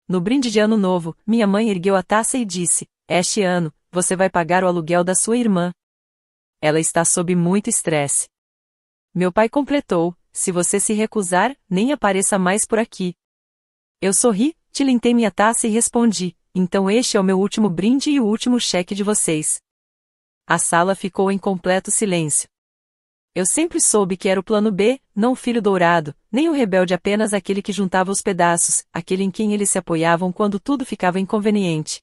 No brinde de ano novo, minha mãe ergueu a taça e disse: "Este ano, você vai pagar o aluguel da sua irmã. Ela está sob muito estresse." Meu pai completou: "Se você se recusar, nem apareça mais por aqui." Eu sorri, tilintei minha taça e respondi: "Então este é o meu último brinde e o último cheque de vocês." A sala ficou em completo silêncio. Eu sempre soube que era o plano B, não o filho dourado, nem o rebelde, apenas aquele que juntava os pedaços, aquele em quem eles se apoiavam quando tudo ficava inconveniente.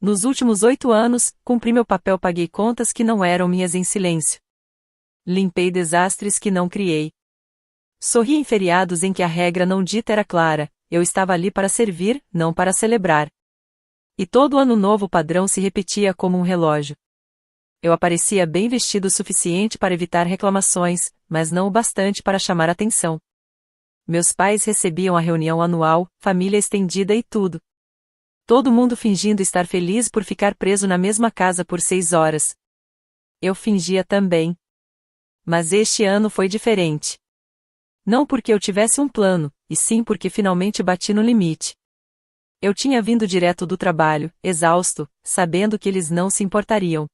Nos últimos 8 anos, cumpri meu papel, paguei contas que não eram minhas em silêncio. Limpei desastres que não criei. Sorri em feriados em que a regra não dita era clara, eu estava ali para servir, não para celebrar. E todo ano novo o padrão se repetia como um relógio. Eu aparecia bem vestido o suficiente para evitar reclamações, mas não o bastante para chamar atenção. Meus pais recebiam a reunião anual, família estendida e tudo. Todo mundo fingindo estar feliz por ficar preso na mesma casa por 6 horas. Eu fingia também. Mas este ano foi diferente. Não porque eu tivesse um plano, e sim porque finalmente bati no limite. Eu tinha vindo direto do trabalho, exausto, sabendo que eles não se importariam.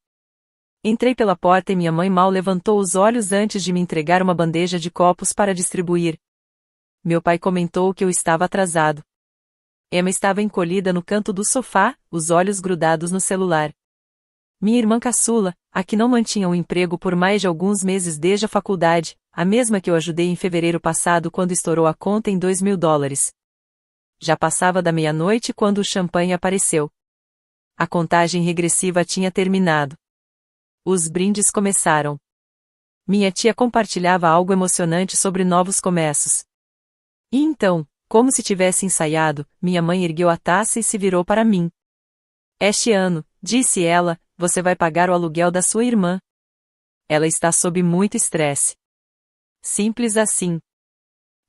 Entrei pela porta e minha mãe mal levantou os olhos antes de me entregar uma bandeja de copos para distribuir. Meu pai comentou que eu estava atrasado. Emma estava encolhida no canto do sofá, os olhos grudados no celular. Minha irmã caçula, a que não mantinha um emprego por mais de alguns meses desde a faculdade, a mesma que eu ajudei em fevereiro passado quando estourou a conta em $2.000. Já passava da meia-noite quando o champanhe apareceu. A contagem regressiva tinha terminado. Os brindes começaram. Minha tia compartilhava algo emocionante sobre novos começos. E então, como se tivesse ensaiado, minha mãe ergueu a taça e se virou para mim. "Este ano", disse ela, "você vai pagar o aluguel da sua irmã. Ela está sob muito estresse." Simples assim.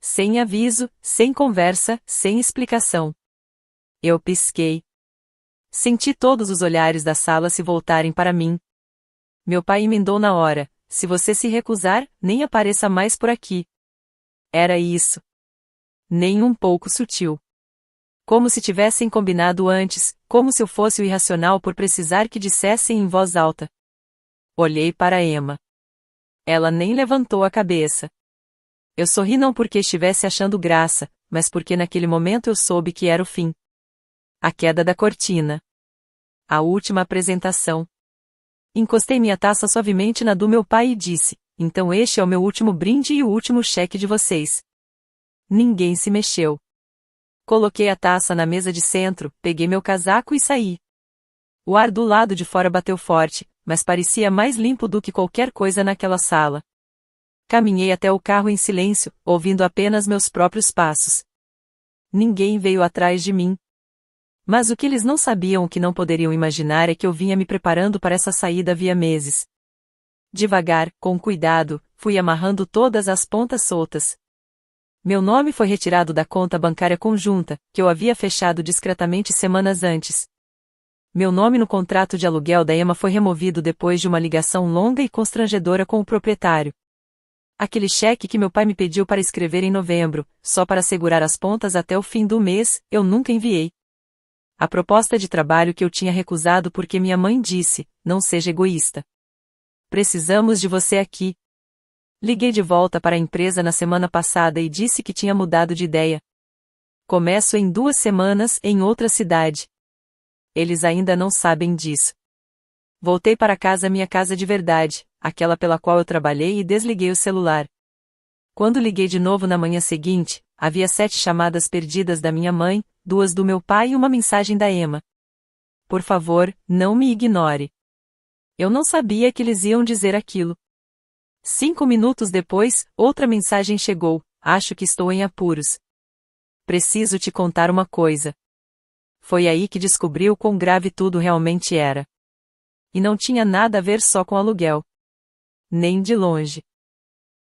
Sem aviso, sem conversa, sem explicação. Eu pisquei. Senti todos os olhares da sala se voltarem para mim. Meu pai emendou na hora: "Se você se recusar, nem apareça mais por aqui." Era isso. Nem um pouco sutil. Como se tivessem combinado antes, como se eu fosse o irracional por precisar que dissessem em voz alta. Olhei para Emma. Ela nem levantou a cabeça. Eu sorri não porque estivesse achando graça, mas porque naquele momento eu soube que era o fim. A queda da cortina. A última apresentação. Encostei minha taça suavemente na do meu pai e disse: "Então este é o meu último brinde e o último cheque de vocês." Ninguém se mexeu. Coloquei a taça na mesa de centro, peguei meu casaco e saí. O ar do lado de fora bateu forte, mas parecia mais limpo do que qualquer coisa naquela sala. Caminhei até o carro em silêncio, ouvindo apenas meus próprios passos. Ninguém veio atrás de mim. Mas o que eles não sabiam, o que não poderiam imaginar, é que eu vinha me preparando para essa saída havia meses. Devagar, com cuidado, fui amarrando todas as pontas soltas. Meu nome foi retirado da conta bancária conjunta, que eu havia fechado discretamente semanas antes. Meu nome no contrato de aluguel da Emma foi removido depois de uma ligação longa e constrangedora com o proprietário. Aquele cheque que meu pai me pediu para escrever em novembro, só para segurar as pontas até o fim do mês, eu nunca enviei. A proposta de trabalho que eu tinha recusado porque minha mãe disse: "Não seja egoísta. Precisamos de você aqui." Liguei de volta para a empresa na semana passada e disse que tinha mudado de ideia. Começo em 2 semanas em outra cidade. Eles ainda não sabem disso. Voltei para casa, minha casa de verdade, aquela pela qual eu trabalhei, e desliguei o celular. Quando liguei de novo na manhã seguinte, havia 7 chamadas perdidas da minha mãe, 2 do meu pai e uma mensagem da Emma. "Por favor, não me ignore." Eu não sabia que eles iam dizer aquilo. 5 minutos depois, outra mensagem chegou: "Acho que estou em apuros. Preciso te contar uma coisa." Foi aí que descobri o quão grave tudo realmente era. E não tinha nada a ver só com aluguel. Nem de longe.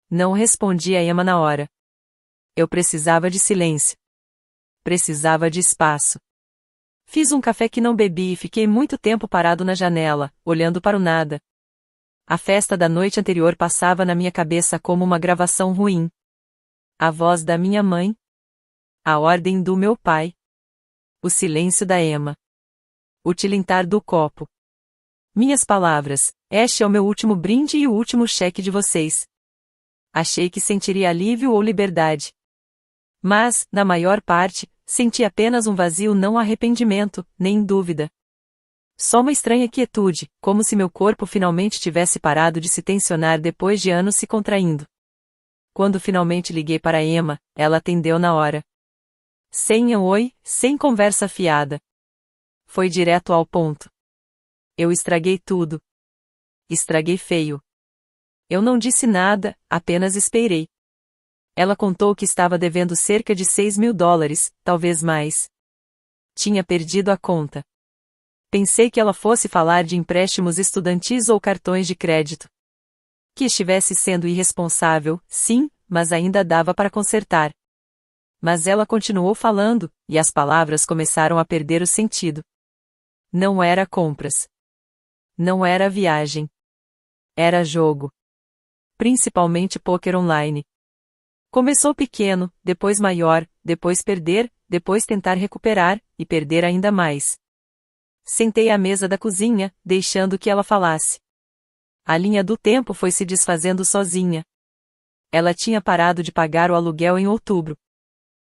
Não respondi a Emma na hora. Eu precisava de silêncio. Precisava de espaço. Fiz um café que não bebi e fiquei muito tempo parado na janela, olhando para o nada. A festa da noite anterior passava na minha cabeça como uma gravação ruim. A voz da minha mãe. A ordem do meu pai. O silêncio da Emma. O tilintar do copo. Minhas palavras: este é o meu último brinde e o último cheque de vocês. Achei que sentiria alívio ou liberdade. Mas, na maior parte, senti apenas um vazio, não arrependimento, nem dúvida. Só uma estranha quietude, como se meu corpo finalmente tivesse parado de se tensionar depois de anos se contraindo. Quando finalmente liguei para Emma, ela atendeu na hora. Sem um oi, sem conversa fiada. Foi direto ao ponto. Eu estraguei tudo. Estraguei feio. Eu não disse nada, apenas esperei. Ela contou que estava devendo cerca de $6.000, talvez mais. Tinha perdido a conta. Pensei que ela fosse falar de empréstimos estudantis ou cartões de crédito. Que estivesse sendo irresponsável, sim, mas ainda dava para consertar. Mas ela continuou falando, e as palavras começaram a perder o sentido. Não era compras. Não era viagem. Era jogo. Principalmente pôquer online. Começou pequeno, depois maior, depois perder, depois tentar recuperar, e perder ainda mais. Sentei à mesa da cozinha, deixando que ela falasse. A linha do tempo foi se desfazendo sozinha. Ela tinha parado de pagar o aluguel em outubro.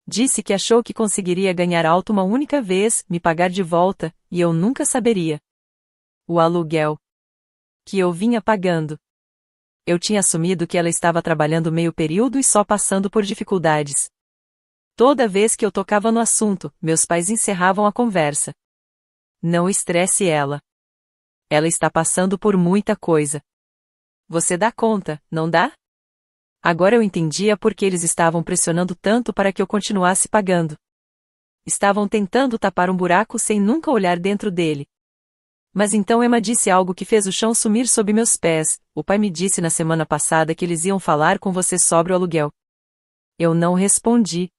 Disse que achou que conseguiria ganhar alto uma única vez, me pagar de volta, e eu nunca saberia. O aluguel que eu vinha pagando. Eu tinha assumido que ela estava trabalhando meio período e só passando por dificuldades. Toda vez que eu tocava no assunto, meus pais encerravam a conversa. Não estresse ela. Ela está passando por muita coisa. Você dá conta, não dá? Agora eu entendia por que eles estavam pressionando tanto para que eu continuasse pagando. Estavam tentando tapar um buraco sem nunca olhar dentro dele. Mas então Emma disse algo que fez o chão sumir sob meus pés. O pai me disse na semana passada que eles iam falar com você sobre o aluguel. Eu não respondi.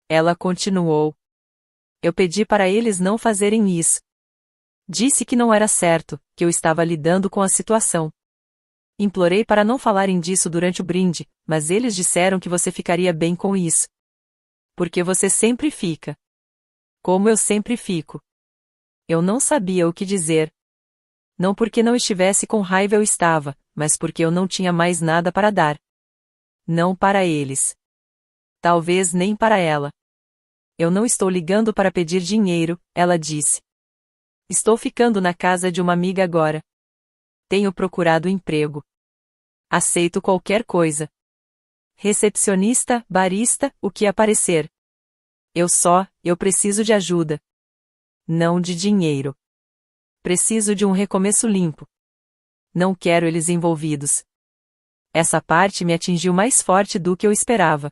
Ela continuou. Eu pedi para eles não fazerem isso. Disse que não era certo, que eu estava lidando com a situação. Implorei para não falarem disso durante o brinde, mas eles disseram que você ficaria bem com isso. Porque você sempre fica. Como eu sempre fico. Eu não sabia o que dizer. Não porque não estivesse com raiva eu estava, mas porque eu não tinha mais nada para dar. Não para eles. Talvez nem para ela. Eu não estou ligando para pedir dinheiro, ela disse. Estou ficando na casa de uma amiga agora. Tenho procurado emprego. Aceito qualquer coisa. Recepcionista, barista, o que aparecer. Eu preciso de ajuda. Não de dinheiro. Preciso de um recomeço limpo. Não quero eles envolvidos. Essa parte me atingiu mais forte do que eu esperava.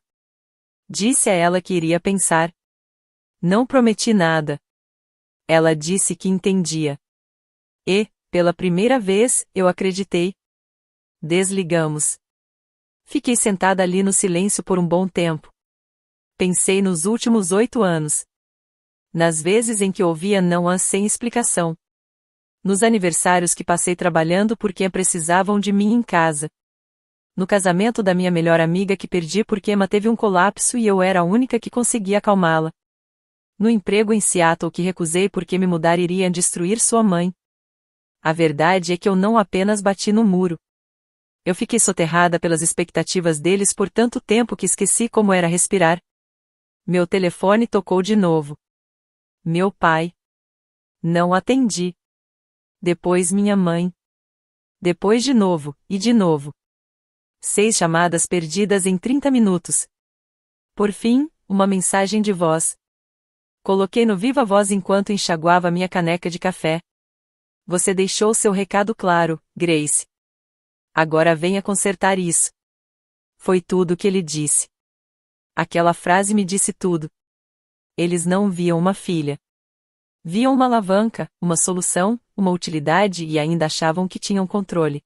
Disse a ela que iria pensar. Não prometi nada. Ela disse que entendia. E, pela primeira vez, eu acreditei. Desligamos. Fiquei sentada ali no silêncio por um bom tempo. Pensei nos últimos 8 anos. Nas vezes em que ouvia não há sem explicação. Nos aniversários que passei trabalhando porque precisavam de mim em casa. No casamento da minha melhor amiga que perdi porque Emma teve um colapso e eu era a única que conseguia acalmá-la. No emprego em Seattle que recusei porque me mudar iria destruir sua mãe. A verdade é que eu não apenas bati no muro. Eu fiquei soterrada pelas expectativas deles por tanto tempo que esqueci como era respirar. Meu telefone tocou de novo. Meu pai. Não atendi. Depois minha mãe. Depois de novo, e de novo. 6 chamadas perdidas em 30 minutos. Por fim, uma mensagem de voz. Coloquei no viva voz enquanto enxaguava minha caneca de café. Você deixou seu recado claro, Grace. Agora venha consertar isso. Foi tudo o que ele disse. Aquela frase me disse tudo. Eles não viam uma filha. Viam uma alavanca, uma solução, uma utilidade e ainda achavam que tinham controle.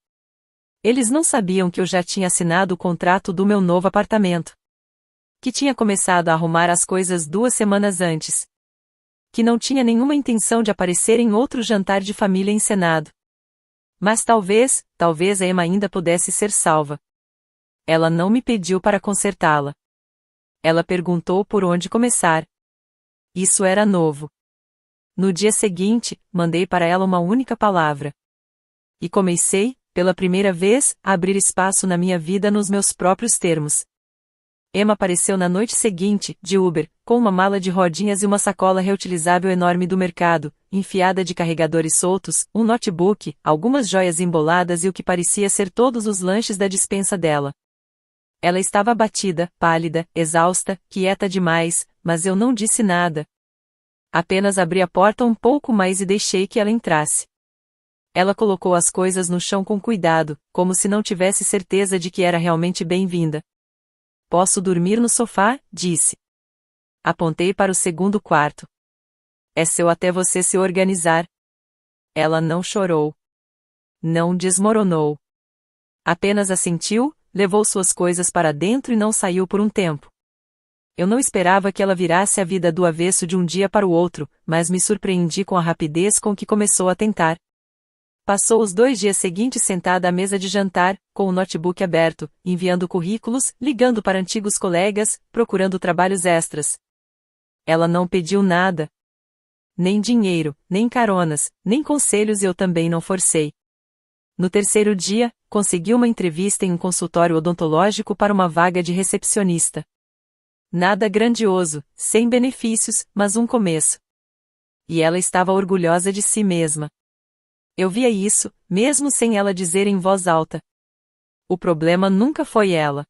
Eles não sabiam que eu já tinha assinado o contrato do meu novo apartamento. Que tinha começado a arrumar as coisas 2 semanas antes. Que não tinha nenhuma intenção de aparecer em outro jantar de família encenado. Mas talvez a Emma ainda pudesse ser salva. Ela não me pediu para consertá-la. Ela perguntou por onde começar. Isso era novo. No dia seguinte, mandei para ela uma única palavra. E comecei, pela primeira vez, a abrir espaço na minha vida nos meus próprios termos. Emma apareceu na noite seguinte, de Uber, com uma mala de rodinhas e uma sacola reutilizável enorme do mercado, enfiada de carregadores soltos, um notebook, algumas joias emboladas e o que parecia ser todos os lanches da despensa dela. Ela estava abatida, pálida, exausta, quieta demais, mas eu não disse nada. Apenas abri a porta um pouco mais e deixei que ela entrasse. Ela colocou as coisas no chão com cuidado, como se não tivesse certeza de que era realmente bem-vinda. Posso dormir no sofá? Disse. Apontei para o segundo quarto. É seu até você se organizar. Ela não chorou. Não desmoronou. Apenas assentiu, levou suas coisas para dentro e não saiu por um tempo. Eu não esperava que ela virasse a vida do avesso de um dia para o outro, mas me surpreendi com a rapidez com que começou a tentar. Passou os 2 dias seguintes sentada à mesa de jantar, com o notebook aberto, enviando currículos, ligando para antigos colegas, procurando trabalhos extras. Ela não pediu nada. Nem dinheiro, nem caronas, nem conselhos e eu também não forcei. No terceiro dia, consegui uma entrevista em um consultório odontológico para uma vaga de recepcionista. Nada grandioso, sem benefícios, mas um começo. E ela estava orgulhosa de si mesma. Eu via isso, mesmo sem ela dizer em voz alta. O problema nunca foi ela.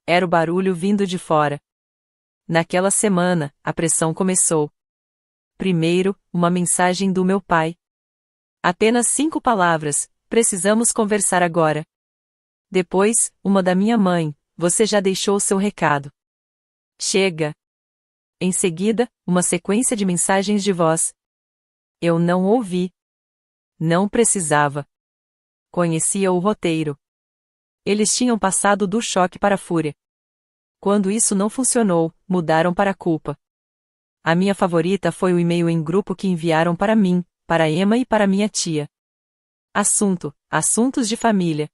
Era o barulho vindo de fora. Naquela semana, a pressão começou. Primeiro, uma mensagem do meu pai. Apenas 5 palavras, precisamos conversar agora. Depois, uma da minha mãe, você já deixou seu recado. Chega. Em seguida, uma sequência de mensagens de voz. Eu não ouvi. Não precisava. Conhecia o roteiro. Eles tinham passado do choque para a fúria. Quando isso não funcionou, mudaram para a culpa. A minha favorita foi o e-mail em grupo que enviaram para mim, para Emma e para minha tia. Assunto: assuntos de família.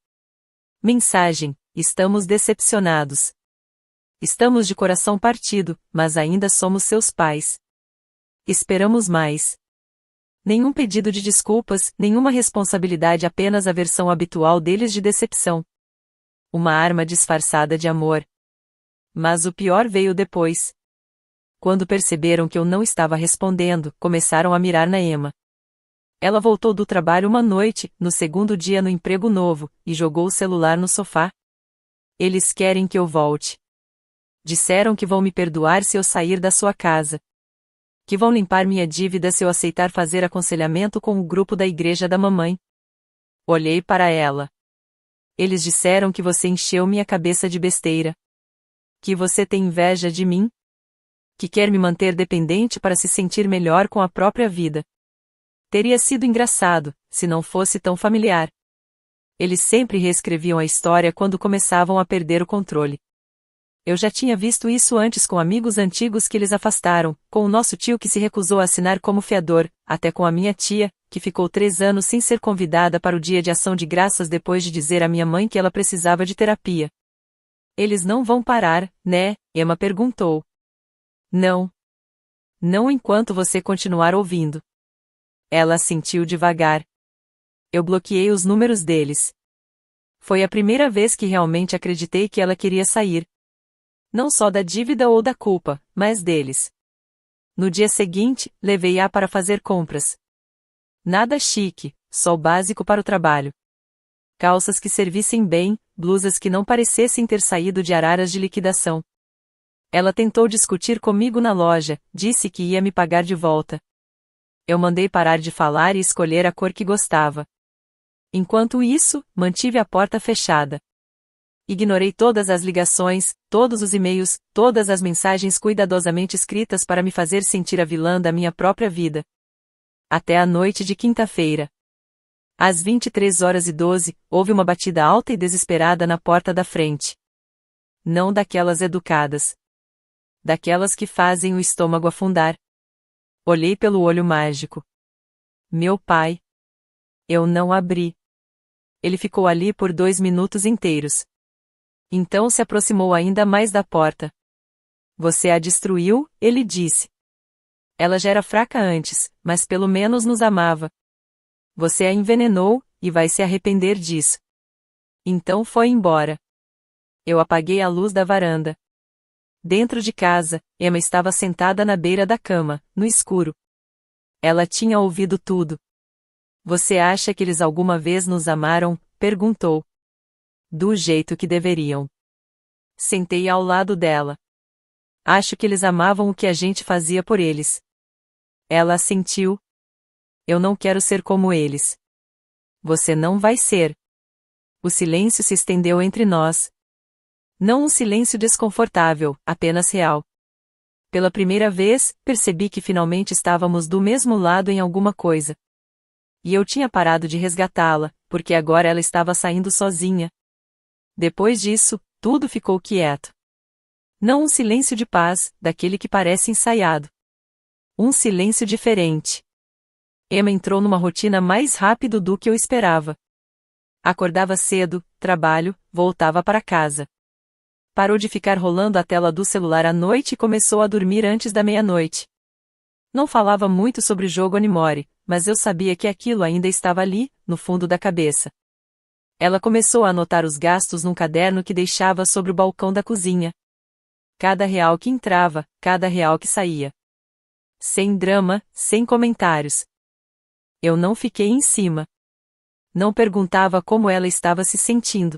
Mensagem: estamos decepcionados. Estamos de coração partido, mas ainda somos seus pais. Esperamos mais. Nenhum pedido de desculpas, nenhuma responsabilidade, apenas a versão habitual deles de decepção. Uma arma disfarçada de amor. Mas o pior veio depois. Quando perceberam que eu não estava respondendo, começaram a mirar na Emma. Ela voltou do trabalho uma noite, no segundo dia no emprego novo, e jogou o celular no sofá. Eles querem que eu volte. Disseram que vão me perdoar se eu sair da sua casa. Que vão limpar minha dívida se eu aceitar fazer aconselhamento com o grupo da igreja da mamãe. Olhei para ela. Eles disseram que você encheu minha cabeça de besteira. Que você tem inveja de mim. Que quer me manter dependente para se sentir melhor com a própria vida. Teria sido engraçado, se não fosse tão familiar. Eles sempre reescreviam a história quando começavam a perder o controle. Eu já tinha visto isso antes com amigos antigos que eles afastaram, com o nosso tio que se recusou a assinar como fiador, até com a minha tia, que ficou 3 anos sem ser convidada para o dia de ação de graças depois de dizer à minha mãe que ela precisava de terapia. Eles não vão parar, né? Emma perguntou. Não. Não enquanto você continuar ouvindo. Ela assentiu devagar. Eu bloqueei os números deles. Foi a primeira vez que realmente acreditei que ela queria sair. Não só da dívida ou da culpa, mas deles. No dia seguinte, levei-a para fazer compras. Nada chique, só o básico para o trabalho. Calças que servissem bem, blusas que não parecessem ter saído de araras de liquidação. Ela tentou discutir comigo na loja, disse que ia me pagar de volta. Eu mandei parar de falar e escolher a cor que gostava. Enquanto isso, mantive a porta fechada. Ignorei todas as ligações, todos os e-mails, todas as mensagens cuidadosamente escritas para me fazer sentir a vilã da minha própria vida. Até a noite de quinta-feira. Às 23h12, houve uma batida alta e desesperada na porta da frente. Não daquelas educadas. Daquelas que fazem o estômago afundar. Olhei pelo olho mágico. Meu pai. Eu não abri. Ele ficou ali por 2 minutos inteiros. Então se aproximou ainda mais da porta. Você a destruiu, ele disse. Ela já era fraca antes, mas pelo menos nos amava. Você a envenenou, e vai se arrepender disso. Então foi embora. Eu apaguei a luz da varanda. Dentro de casa, Emma estava sentada na beira da cama, no escuro. Ela tinha ouvido tudo. Você acha que eles alguma vez nos amaram? Perguntou. Do jeito que deveriam. Sentei ao lado dela. Acho que eles amavam o que a gente fazia por eles. Ela assentiu. Eu não quero ser como eles. Você não vai ser. O silêncio se estendeu entre nós. Não um silêncio desconfortável, apenas real. Pela primeira vez, percebi que finalmente estávamos do mesmo lado em alguma coisa. E eu tinha parado de resgatá-la, porque agora ela estava saindo sozinha. Depois disso, tudo ficou quieto. Não um silêncio de paz, daquele que parece ensaiado. Um silêncio diferente. Emma entrou numa rotina mais rápido do que eu esperava. Acordava cedo, trabalho, voltava para casa. Parou de ficar rolando a tela do celular à noite e começou a dormir antes da meia-noite. Não falava muito sobre o jogo Animore, mas eu sabia que aquilo ainda estava ali, no fundo da cabeça. Ela começou a anotar os gastos num caderno que deixava sobre o balcão da cozinha. Cada real que entrava, cada real que saía. Sem drama, sem comentários. Eu não fiquei em cima. Não perguntava como ela estava se sentindo.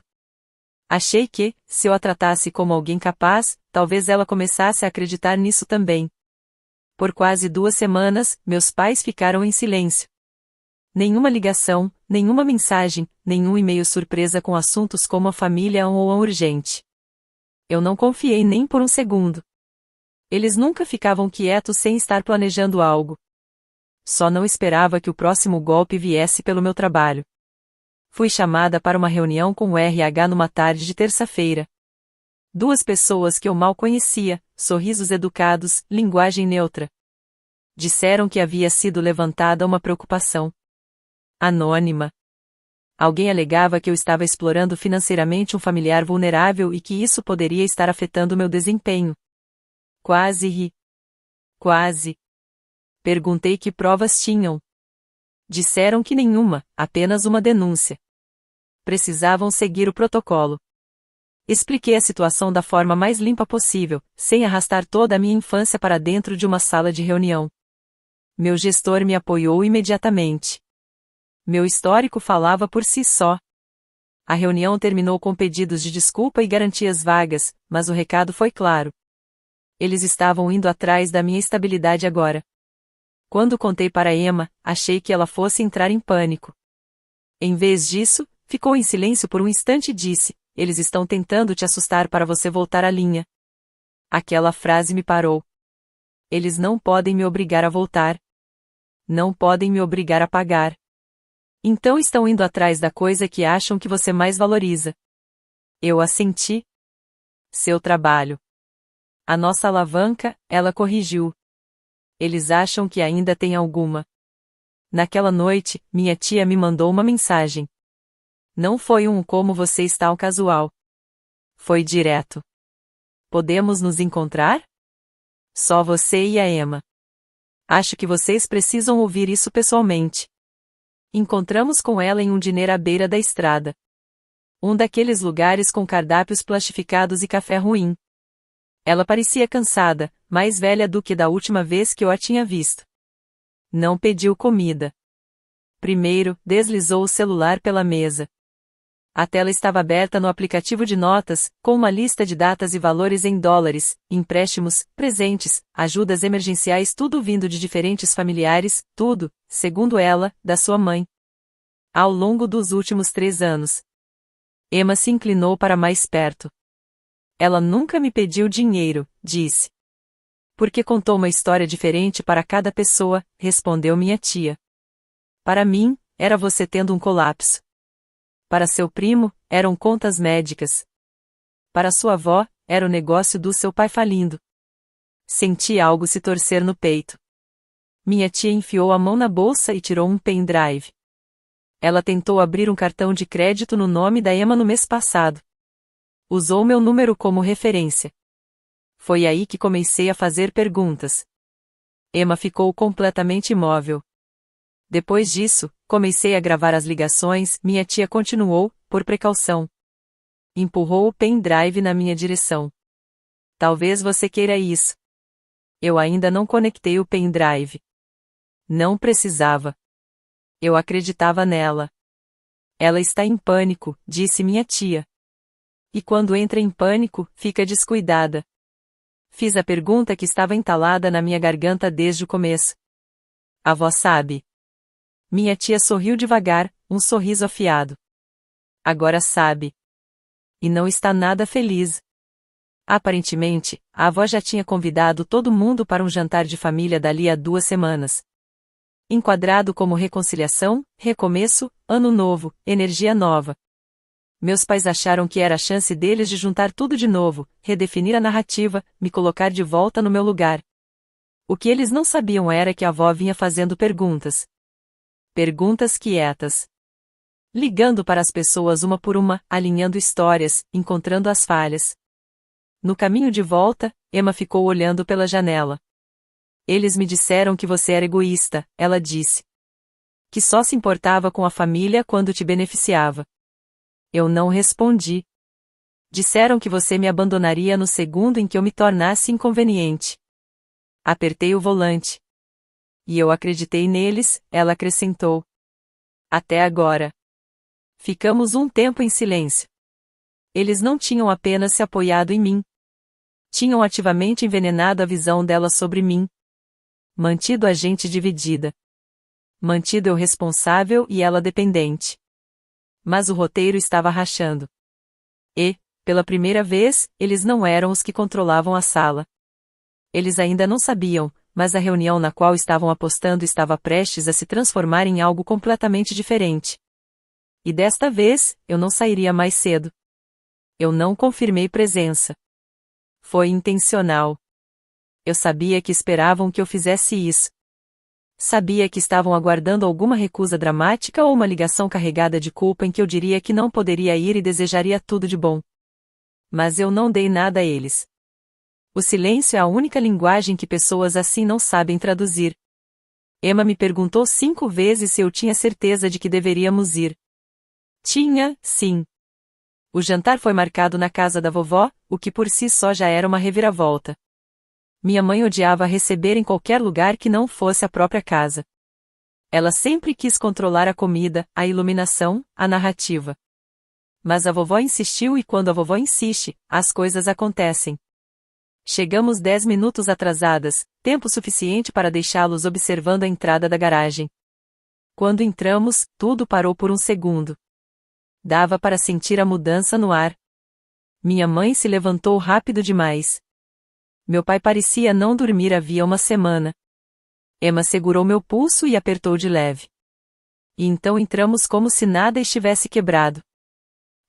Achei que, se eu a tratasse como alguém capaz, talvez ela começasse a acreditar nisso também. Por quase 2 semanas, meus pais ficaram em silêncio. Nenhuma ligação, nenhuma mensagem, nenhum e-mail surpresa com assuntos como a família ou a urgente. Eu não confiei nem por um segundo. Eles nunca ficavam quietos sem estar planejando algo. Só não esperava que o próximo golpe viesse pelo meu trabalho. Fui chamada para uma reunião com o RH numa tarde de terça-feira. 2 pessoas que eu mal conhecia, sorrisos educados, linguagem neutra. Disseram que havia sido levantada uma preocupação. Anônima. Alguém alegava que eu estava explorando financeiramente um familiar vulnerável e que isso poderia estar afetando meu desempenho. Quase ri. Quase. Perguntei que provas tinham. Disseram que nenhuma, apenas uma denúncia. Precisavam seguir o protocolo. Expliquei a situação da forma mais limpa possível, sem arrastar toda a minha infância para dentro de uma sala de reunião. Meu gestor me apoiou imediatamente. Meu histórico falava por si só. A reunião terminou com pedidos de desculpa e garantias vagas, mas o recado foi claro. Eles estavam indo atrás da minha estabilidade agora. Quando contei para Emma, achei que ela fosse entrar em pânico. Em vez disso, ficou em silêncio por um instante e disse: eles estão tentando te assustar para você voltar à linha. Aquela frase me parou. Eles não podem me obrigar a voltar. Não podem me obrigar a pagar. Então estão indo atrás da coisa que acham que você mais valoriza. Eu assenti. Seu trabalho. A nossa alavanca, ela corrigiu. Eles acham que ainda tem alguma. Naquela noite, minha tia me mandou uma mensagem. Não foi um como você está ao casual. Foi direto. Podemos nos encontrar? Só você e a Emma. Acho que vocês precisam ouvir isso pessoalmente. Encontramos com ela em um diner à beira da estrada. Um daqueles lugares com cardápios plastificados e café ruim. Ela parecia cansada, mais velha do que da última vez que eu a tinha visto. Não pediu comida. Primeiro, deslizou o celular pela mesa. A tela estava aberta no aplicativo de notas, com uma lista de datas e valores em dólares, empréstimos, presentes, ajudas emergenciais, tudo vindo de diferentes familiares, tudo, segundo ela, da sua mãe. Ao longo dos últimos 3 anos. Emma se inclinou para mais perto. Ela nunca me pediu dinheiro, disse. Porque contou uma história diferente para cada pessoa, respondeu minha tia. Para mim, era você tendo um colapso. Para seu primo, eram contas médicas. Para sua avó, era o negócio do seu pai falindo. Senti algo se torcer no peito. Minha tia enfiou a mão na bolsa e tirou um pendrive. Ela tentou abrir um cartão de crédito no nome da Emma no mês passado. Usou meu número como referência. Foi aí que comecei a fazer perguntas. Emma ficou completamente imóvel. Depois disso, comecei a gravar as ligações. Minha tia continuou, por precaução. Empurrou o pendrive na minha direção. Talvez você queira isso. Eu ainda não conectei o pendrive. Não precisava. Eu acreditava nela. Ela está em pânico, disse minha tia. E quando entra em pânico, fica descuidada. Fiz a pergunta que estava entalada na minha garganta desde o começo. A avó sabe. Minha tia sorriu devagar, um sorriso afiado. Agora sabe. E não está nada feliz. Aparentemente, a avó já tinha convidado todo mundo para um jantar de família dali a 2 semanas. Enquadrado como reconciliação, recomeço, ano novo, energia nova. Meus pais acharam que era a chance deles de juntar tudo de novo, redefinir a narrativa, me colocar de volta no meu lugar. O que eles não sabiam era que a avó vinha fazendo perguntas. Perguntas quietas. Ligando para as pessoas uma por uma, alinhando histórias, encontrando as falhas. No caminho de volta, Emma ficou olhando pela janela. Eles me disseram que você era egoísta, ela disse. Que só se importava com a família quando te beneficiava. Eu não respondi. Disseram que você me abandonaria no segundo em que eu me tornasse inconveniente. Apertei o volante. E eu acreditei neles, ela acrescentou. Até agora. Ficamos um tempo em silêncio. Eles não tinham apenas se apoiado em mim. Tinham ativamente envenenado a visão dela sobre mim. Mantido a gente dividida. Mantido eu responsável e ela dependente. Mas o roteiro estava rachando. E, pela primeira vez, eles não eram os que controlavam a sala. Eles ainda não sabiam, mas a reunião na qual estavam apostando estava prestes a se transformar em algo completamente diferente. E desta vez, eu não sairia mais cedo. Eu não confirmei presença. Foi intencional. Eu sabia que esperavam que eu fizesse isso. Sabia que estavam aguardando alguma recusa dramática ou uma ligação carregada de culpa em que eu diria que não poderia ir e desejaria tudo de bom. Mas eu não dei nada a eles. O silêncio é a única linguagem que pessoas assim não sabem traduzir. Emma me perguntou 5 vezes se eu tinha certeza de que deveríamos ir. Tinha, sim. O jantar foi marcado na casa da vovó, o que por si só já era uma reviravolta. Minha mãe odiava receber em qualquer lugar que não fosse a própria casa. Ela sempre quis controlar a comida, a iluminação, a narrativa. Mas a vovó insistiu e quando a vovó insiste, as coisas acontecem. Chegamos 10 minutos atrasadas, tempo suficiente para deixá-los observando a entrada da garagem. Quando entramos, tudo parou por um segundo. Dava para sentir a mudança no ar. Minha mãe se levantou rápido demais. Meu pai parecia não dormir havia uma semana. Emma segurou meu pulso e apertou de leve. E então entramos como se nada estivesse quebrado.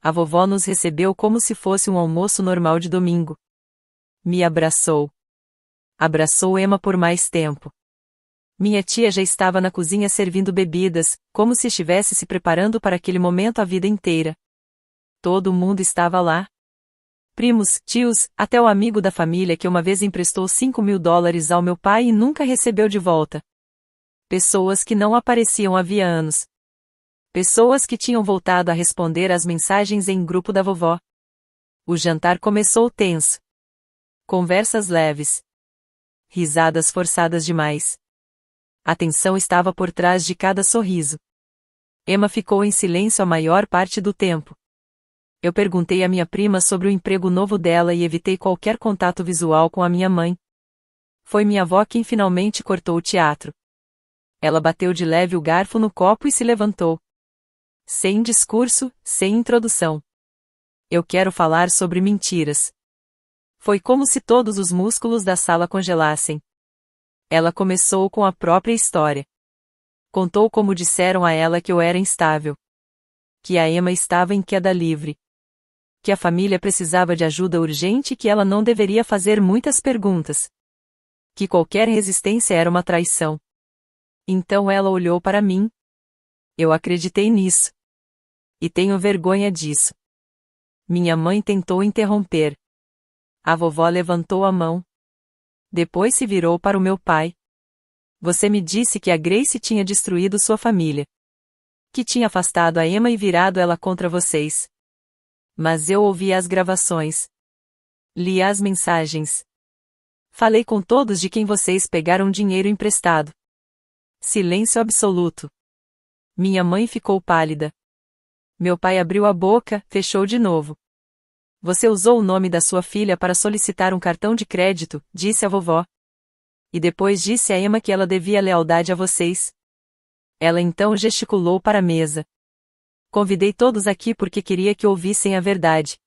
A vovó nos recebeu como se fosse um almoço normal de domingo. Me abraçou. Abraçou Emma por mais tempo. Minha tia já estava na cozinha servindo bebidas, como se estivesse se preparando para aquele momento a vida inteira. Todo mundo estava lá. Primos, tios, até o amigo da família que uma vez emprestou $5.000 ao meu pai e nunca recebeu de volta. Pessoas que não apareciam havia anos. Pessoas que tinham voltado a responder às mensagens em grupo da vovó. O jantar começou tenso. Conversas leves. Risadas forçadas demais. A tensão estava por trás de cada sorriso. Emma ficou em silêncio a maior parte do tempo. Eu perguntei à minha prima sobre o emprego novo dela e evitei qualquer contato visual com a minha mãe. Foi minha avó quem finalmente cortou o teatro. Ela bateu de leve o garfo no copo e se levantou. Sem discurso, sem introdução. Eu quero falar sobre mentiras. Foi como se todos os músculos da sala congelassem. Ela começou com a própria história. Contou como disseram a ela que eu era instável. Que a Emma estava em queda livre. Que a família precisava de ajuda urgente e que ela não deveria fazer muitas perguntas. Que qualquer resistência era uma traição. Então ela olhou para mim. Eu acreditei nisso. E tenho vergonha disso. Minha mãe tentou interromper. A vovó levantou a mão. Depois se virou para o meu pai. Você me disse que a Grace tinha destruído sua família. Que tinha afastado a Emma e virado ela contra vocês. Mas eu ouvi as gravações. Li as mensagens. Falei com todos de quem vocês pegaram dinheiro emprestado. Silêncio absoluto. Minha mãe ficou pálida. Meu pai abriu a boca, fechou de novo. Você usou o nome da sua filha para solicitar um cartão de crédito, disse a vovó. E depois disse a Emma que ela devia lealdade a vocês. Ela então gesticulou para a mesa. Convidei todos aqui porque queria que ouvissem a verdade.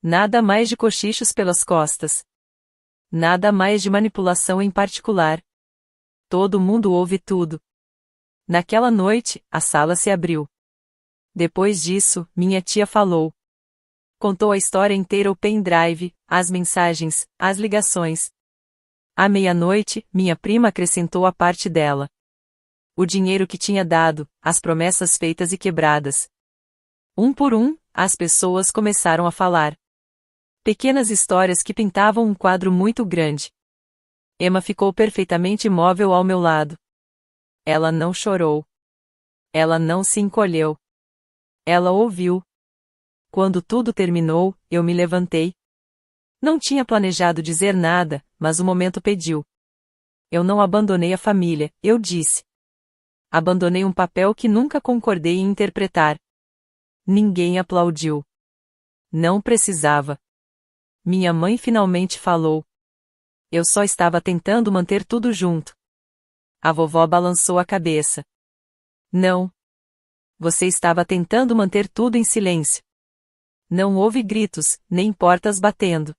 Nada mais de cochichos pelas costas. Nada mais de manipulação em particular. Todo mundo ouve tudo. Naquela noite, a sala se abriu. Depois disso, minha tia falou. Contou a história inteira, o pendrive, as mensagens, as ligações. À meia-noite, minha prima acrescentou a parte dela. O dinheiro que tinha dado, as promessas feitas e quebradas. Um por um, as pessoas começaram a falar. Pequenas histórias que pintavam um quadro muito grande. Emma ficou perfeitamente imóvel ao meu lado. Ela não chorou. Ela não se encolheu. Ela ouviu. Quando tudo terminou, eu me levantei. Não tinha planejado dizer nada, mas o momento pediu. Eu não abandonei a família, eu disse. Abandonei um papel que nunca concordei em interpretar. Ninguém aplaudiu. Não precisava. Minha mãe finalmente falou. Eu só estava tentando manter tudo junto. A vovó balançou a cabeça. Não. Você estava tentando manter tudo em silêncio. Não houve gritos, nem portas batendo.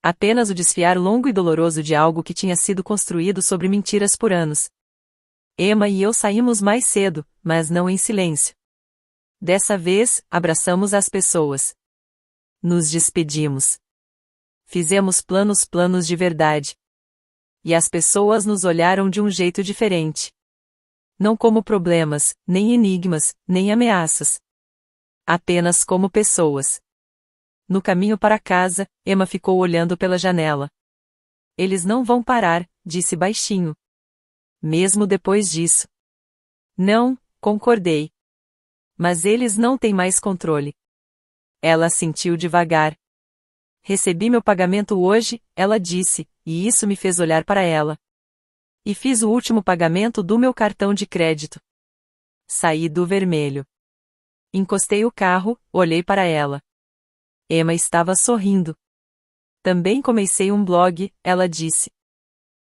Apenas o desfiar longo e doloroso de algo que tinha sido construído sobre mentiras por anos. Emma e eu saímos mais cedo, mas não em silêncio. Dessa vez, abraçamos as pessoas. Nos despedimos. Fizemos planos de verdade. E as pessoas nos olharam de um jeito diferente. Não como problemas, nem enigmas, nem ameaças. Apenas como pessoas. No caminho para casa, Emma ficou olhando pela janela. Eles não vão parar, disse baixinho. Mesmo depois disso. Não, concordei. Mas eles não têm mais controle. Ela assentiu devagar. Recebi meu pagamento hoje, ela disse, e isso me fez olhar para ela. E fiz o último pagamento do meu cartão de crédito. Saí do vermelho. Encostei o carro, olhei para ela. Emma estava sorrindo. Também comecei um blog, ela disse.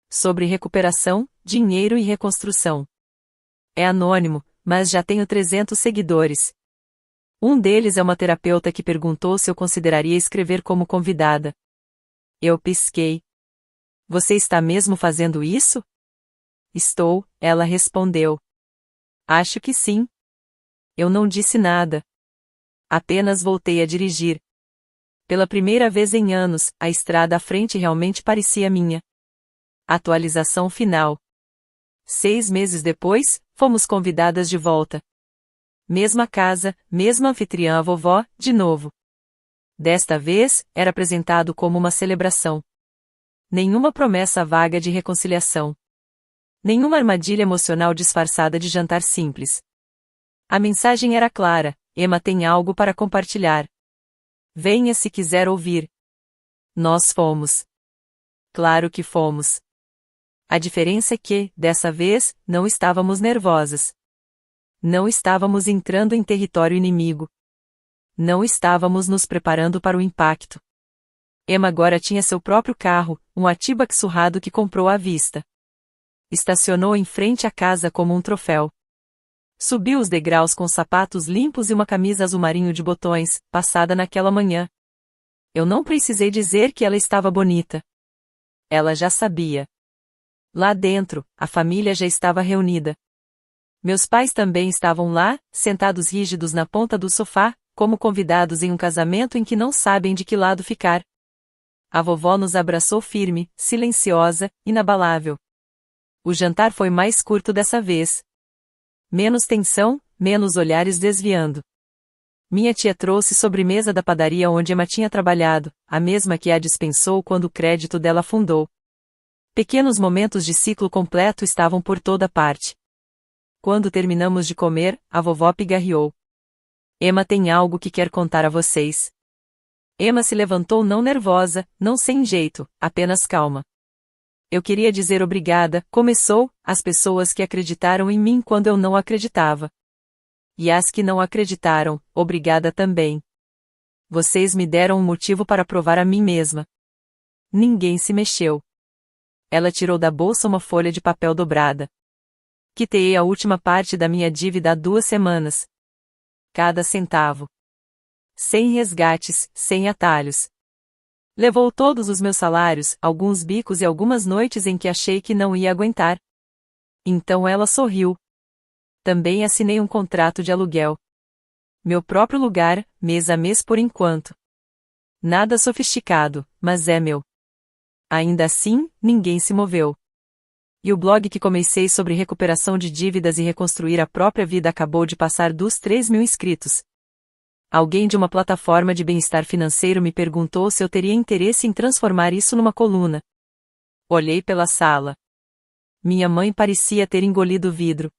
Sobre recuperação, dinheiro e reconstrução. É anônimo, mas já tenho 300 seguidores. Um deles é uma terapeuta que perguntou se eu consideraria escrever como convidada. Eu pisquei. Você está mesmo fazendo isso? Estou, ela respondeu. Acho que sim. Eu não disse nada. Apenas voltei a dirigir. Pela primeira vez em anos, a estrada à frente realmente parecia minha. Atualização final. 6 meses depois, fomos convidadas de volta. Mesma casa, mesma anfitriã, a vovó, de novo. Desta vez, era apresentado como uma celebração. Nenhuma promessa vaga de reconciliação. Nenhuma armadilha emocional disfarçada de jantar simples. A mensagem era clara: Emma tem algo para compartilhar. Venha se quiser ouvir. Nós fomos. Claro que fomos. A diferença é que, dessa vez, não estávamos nervosas. Não estávamos entrando em território inimigo. Não estávamos nos preparando para o impacto. Emma agora tinha seu próprio carro, um Atibac surrado que comprou à vista. Estacionou em frente à casa como um troféu. Subiu os degraus com sapatos limpos e uma camisa azul marinho de botões, passada naquela manhã. Eu não precisei dizer que ela estava bonita. Ela já sabia. Lá dentro, a família já estava reunida. Meus pais também estavam lá, sentados rígidos na ponta do sofá, como convidados em um casamento em que não sabem de que lado ficar. A vovó nos abraçou firme, silenciosa, inabalável. O jantar foi mais curto dessa vez. Menos tensão, menos olhares desviando. Minha tia trouxe sobremesa da padaria onde Emma tinha trabalhado, a mesma que a dispensou quando o crédito dela afundou. Pequenos momentos de ciclo completo estavam por toda parte. Quando terminamos de comer, a vovó pigarreou. Emma tem algo que quer contar a vocês. Emma se levantou não nervosa, não sem jeito, apenas calma. Eu queria dizer obrigada, começou, às pessoas que acreditaram em mim quando eu não acreditava. E às que não acreditaram, obrigada também. Vocês me deram um motivo para provar a mim mesma. Ninguém se mexeu. Ela tirou da bolsa uma folha de papel dobrada. Quitei a última parte da minha dívida há 2 semanas. Cada centavo. Sem resgates, sem atalhos. Levou todos os meus salários, alguns bicos e algumas noites em que achei que não ia aguentar. Então ela sorriu. Também assinei um contrato de aluguel. Meu próprio lugar, mês a mês por enquanto. Nada sofisticado, mas é meu. Ainda assim, ninguém se moveu. E o blog que comecei sobre recuperação de dívidas e reconstruir a própria vida acabou de passar dos 3.000 inscritos. Alguém de uma plataforma de bem-estar financeiro me perguntou se eu teria interesse em transformar isso numa coluna. Olhei pela sala. Minha mãe parecia ter engolido o vidro.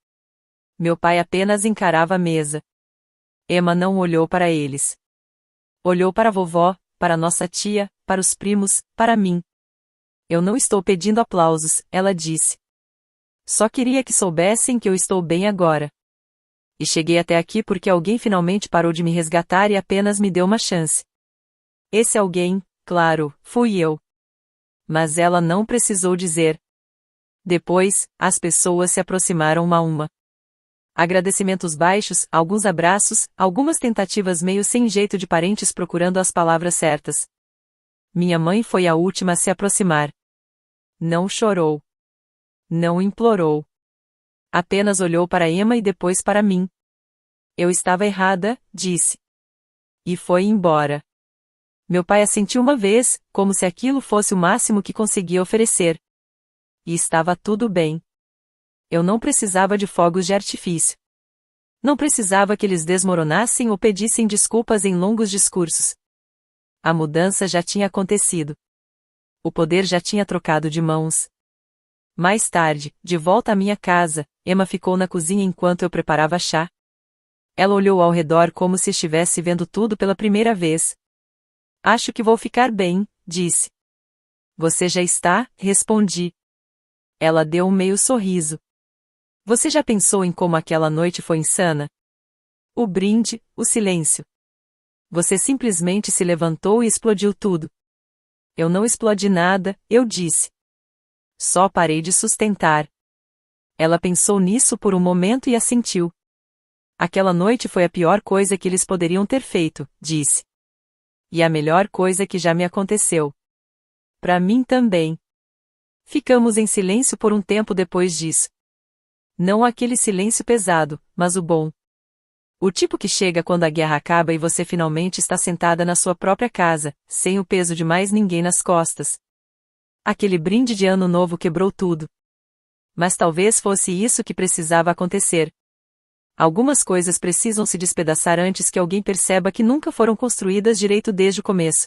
Meu pai apenas encarava a mesa. Emma não olhou para eles. Olhou para a vovó, para nossa tia, para os primos, para mim. Eu não estou pedindo aplausos, ela disse. Só queria que soubessem que eu estou bem agora. E cheguei até aqui porque alguém finalmente parou de me resgatar e apenas me deu uma chance. Esse alguém, claro, fui eu. Mas ela não precisou dizer. Depois, as pessoas se aproximaram uma a uma. Agradecimentos baixos, alguns abraços, algumas tentativas meio sem jeito de parentes procurando as palavras certas. Minha mãe foi a última a se aproximar. Não chorou. Não implorou. Apenas olhou para Emma e depois para mim. Eu estava errada, disse. E foi embora. Meu pai assentiu uma vez, como se aquilo fosse o máximo que conseguia oferecer. E estava tudo bem. Eu não precisava de fogos de artifício. Não precisava que eles desmoronassem ou pedissem desculpas em longos discursos. A mudança já tinha acontecido. O poder já tinha trocado de mãos. Mais tarde, de volta à minha casa, Emma ficou na cozinha enquanto eu preparava chá. Ela olhou ao redor como se estivesse vendo tudo pela primeira vez. Acho que vou ficar bem, disse. Você já está? Respondi. Ela deu um meio sorriso. Você já pensou em como aquela noite foi insana? O brinde, o silêncio. Você simplesmente se levantou e explodiu tudo. Eu não explodi nada, eu disse. Só parei de sustentar. Ela pensou nisso por um momento e assentiu. Aquela noite foi a pior coisa que eles poderiam ter feito, disse. E a melhor coisa que já me aconteceu. Para mim também. Ficamos em silêncio por um tempo depois disso. Não aquele silêncio pesado, mas o bom. O tipo que chega quando a guerra acaba e você finalmente está sentada na sua própria casa, sem o peso de mais ninguém nas costas. Aquele brinde de ano novo quebrou tudo. Mas talvez fosse isso que precisava acontecer. Algumas coisas precisam se despedaçar antes que alguém perceba que nunca foram construídas direito desde o começo.